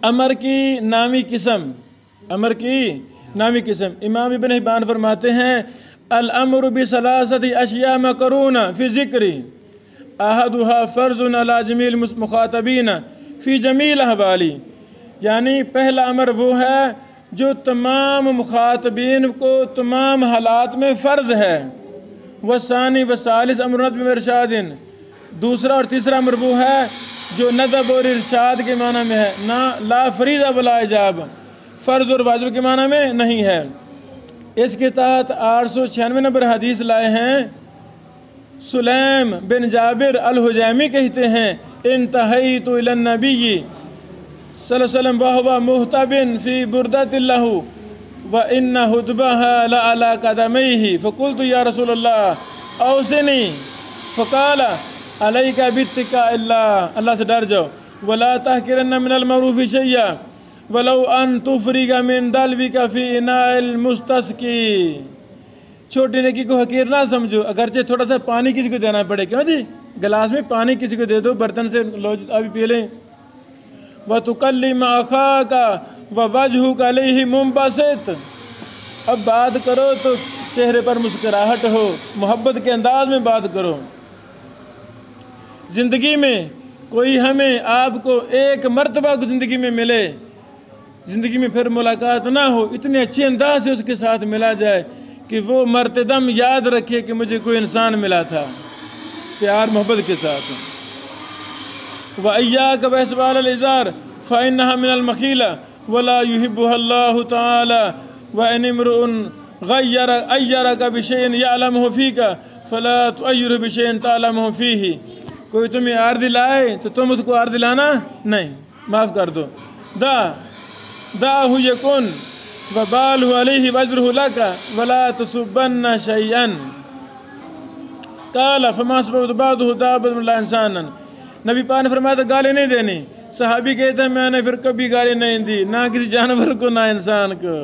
अमर की नामी किस्म इमाम इब्न हिब्बान फरमाते हैं अल अमरु बिसलासति अशिया मकरूना फी ज़िक्री अहदुहा फ़र्ज़ुन अला जमील मुखातबीन फ़ी जमील अहवाली। यानी पहला अमर वो है जो तमाम मुखातबीन को तमाम हालात में फ़र्ज़ है। वसानी वसालिस अमरुनत बिरशादिन, दूसरा और तीसरा अमर वो है जो नदब और इरशाद के माना में है, ना ला फरीदा वला इजाब, फ़र्ज़ और वाजिब के माना में नहीं है। इसके तहत 896 नंबर हदीस लाए हैं। सुलैम बिन जाबिर अल हुजैमी कहते हैं इंतहैतु इलन नबी सल्लल्लाहु अलैहि वसल्लम वहुवा मुहतबिन फ़ी बुरदतिल्लहु व इन्ना हुतबहा ला अला कदमैहि फ़कुल्तु या रसूलल्लाह औसिनी फ़क़ाला अलैका बित्तिका अल्लाह से डर जाओ, वला तहकिरन्ना मिनल मरूफ़ि शैया वलौ अन तुफ़रिगा मिन दलविका फ़ी इनाइल मुस्तस्की। छोटी नेकी को हकीर ना समझो, अगरचे थोड़ा सा पानी किसी को देना पड़े। क्यों जी, गिलास में पानी किसी को दे दो, बर्तन से लो अभी पी लें। व तुकल्लिम अखाका व वजहुका अलैहि मुंबसित, अब बात करो तो चेहरे पर मुस्कुराहट हो, मोहब्बत के अंदाज में बात करो। ज़िंदगी में कोई हमें आपको एक मर्तबा को ज़िंदगी में मिले, ज़िंदगी में फिर मुलाकात ना हो, इतने अच्छे अंदाज से उसके साथ मिला जाए कि वो मर्तदम याद रखे कि मुझे कोई इंसान मिला था, प्यार मोहब्बत के साथ। व इय्याका व इस्बाल इज़ार फ़इन्नहा मिनल मखीला वला युहिब्बुहा अल्लाहु तआला व इन इम्रुउन अय्यरका बिशैइन यअलमुहु फ़ीका फ़ला तुअय्यिरहु बिशैइन तअलमुहु फ़ीही। कोई तुम्हें आर दिलाए तो तुम उसको आर दिलाना नहीं, माफ़ कर दो। दाहु यकुन व बालहु अलैहि वज़रुहु लका वला तुसब्बन्ना शैअन काला फमा सबबतु बादहु दाबतुन ला इंसानन। नबी पाक ने फरमाया था गाली नहीं देनी। सहाबी कहते हैं मैंने फिर कभी गाली नहीं दी, ना किसी जानवर को ना इंसान को।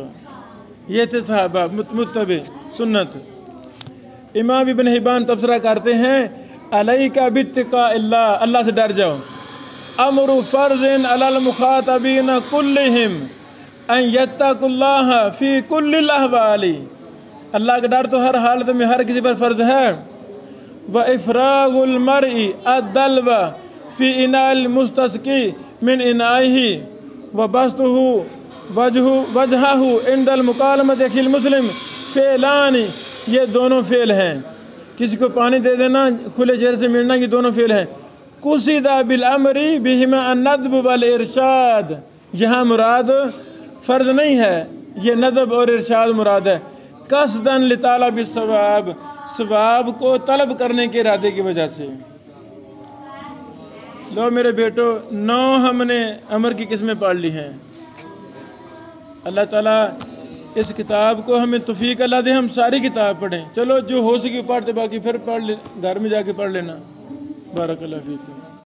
ये थे सहाबा मुत्तबे सुन्नत। इमाम इब्न हिब्बान तबसरा करते हैं अलैका बित्तिका अल्लाह से डर जाओ। अमरु फ़र्ज़िन अलल मुखातबीन कुल्लिहिम अन यत्तकुल्लाह फ़ी कुल्लिल अहवाली। अल्लाह का डर तो हर हालत में हर किसी पर फ़र्ज़ है। व इफ़रागुल मरई अद्दल्वा फ़ी इनाल मुस्तस्की मिन इनाइही व बस्तुहु वजहहु इंदल मुकालमत अखिल मुस्लिम फ़ेलानी, ये दोनों फ़ेल हैं। किसी को पानी दे देना, खुले चेहरे से मिलना, ये दोनों फ़ेल हैं। कुसिदा बिल अमरी बिहिमा अन-नद्ब वल इरशाद, यहाँ मुराद फ़र्ज़ नहीं है, ये नदब और इरशाद मुराद है। कसदन लितालब सवाब, सवाब को तलब करने के इरादे की वजह से। लो मेरे बेटो 9 हमने अमर की किस्में पढ़ ली हैं। अल्लाह ताला इस किताब को हमें तौफीक अल्लाह दे, हम सारी किताब पढ़ें। चलो जो हो सके पढ़ते, बाकी फिर पढ़ ले, घर में जाके पढ़ लेना। बारकल्लाहु फीकुम।